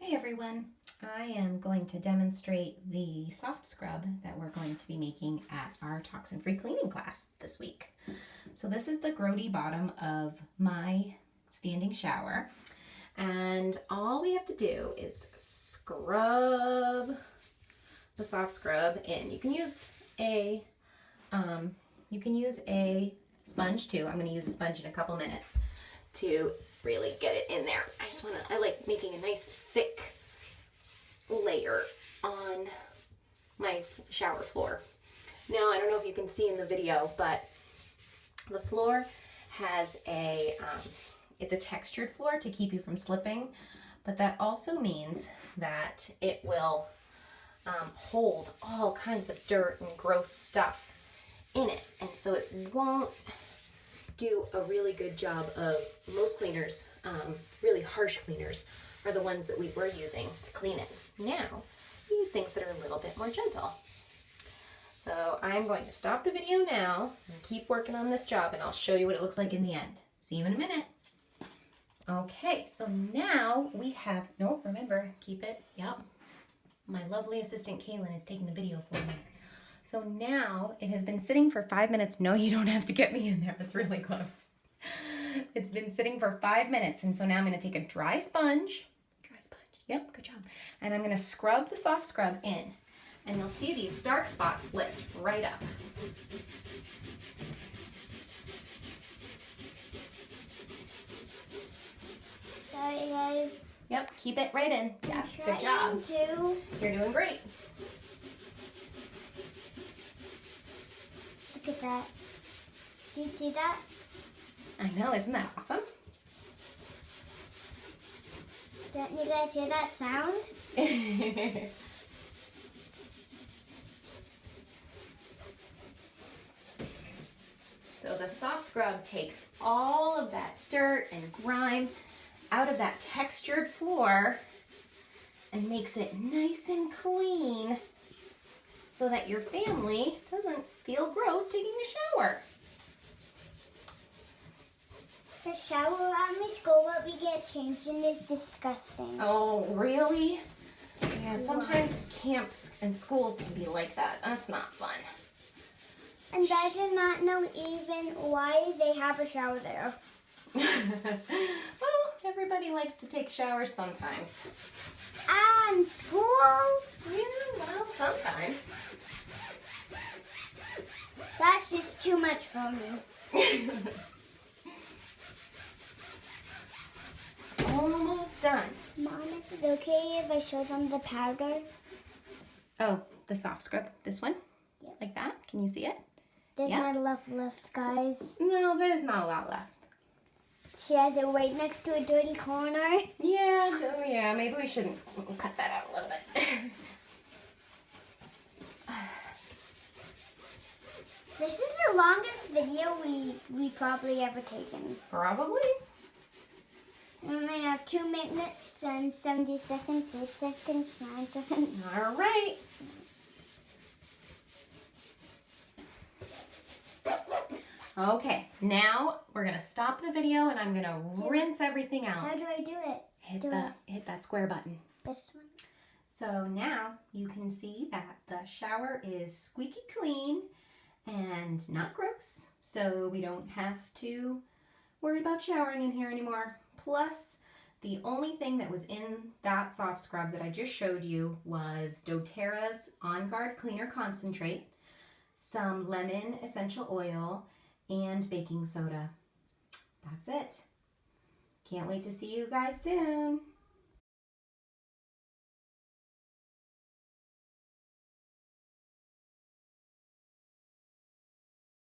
Hey everyone, I am going to demonstrate the soft scrub that we're going to be making at our toxin-free cleaning class this week. So this is the grody bottom of my standing shower, and all we have to do is scrub the soft scrub in. You can use a sponge too. I'm going to use a sponge in a couple minutes to really get it in there. I like making a nice thick layer on my shower floor. Now, I don't know if you can see in the video, but the floor has it's a textured floor to keep you from slipping, but that also means that it will hold all kinds of dirt and gross stuff in it, and so it won't do a really good job of most cleaners. Really harsh cleaners are the ones that we're using to clean it. Now, we use things that are a little bit more gentle. So I'm going to stop the video now and keep working on this job, and I'll show you what it looks like in the end. See you in a minute. Okay, so now we have, remember, keep it, yep. My lovely assistant Kaylin is taking the video for me. So now it has been sitting for 5 minutes. No, you don't have to get me in there. It's really close. It's been sitting for 5 minutes. And so now I'm going to take a dry sponge. Yep, good job. And I'm going to scrub the soft scrub in. And you'll see these dark spots lift right up. Sorry, guys. Yep, keep it right in. Yeah, good job. You're doing great. Look at that. Do you see that? I know, isn't that awesome? Don't you guys hear that sound? So the soft scrub takes all of that dirt and grime out of that textured floor and makes it nice and clean so that your family doesn't feel gross taking a shower. The shower at my school where we get changed in is disgusting. Oh, really? Yeah, sometimes camps and schools can be like that. That's not fun. And I did not know even why they have a shower there. Well, everybody likes to take showers sometimes. And school? Yeah, well, sometimes. That's just too much for me. Almost done. Mom, is it okay if I show them the powder? Oh, the soft scrub. This one? Yep. Like that? Can you see it? There's Yep. not a lot left, guys. No, there's not a lot left. She has it right next to a dirty corner. Yeah, so yeah, maybe we shouldn't cut that out a little bit. This is the longest video we probably ever taken. Probably. We only have 2 minutes and 70 seconds, 8 seconds, 9 seconds. All right. Okay, now we're gonna stop the video and I'm gonna rinse everything How out. do I do it? Hit that square button. This one? So now you can see that the shower is squeaky clean and not gross. So we don't have to worry about showering in here anymore. Plus, the only thing that was in that soft scrub that I just showed you was doTERRA's On Guard Cleaner Concentrate, some lemon essential oil, and baking soda. That's it. Can't wait to see you guys soon.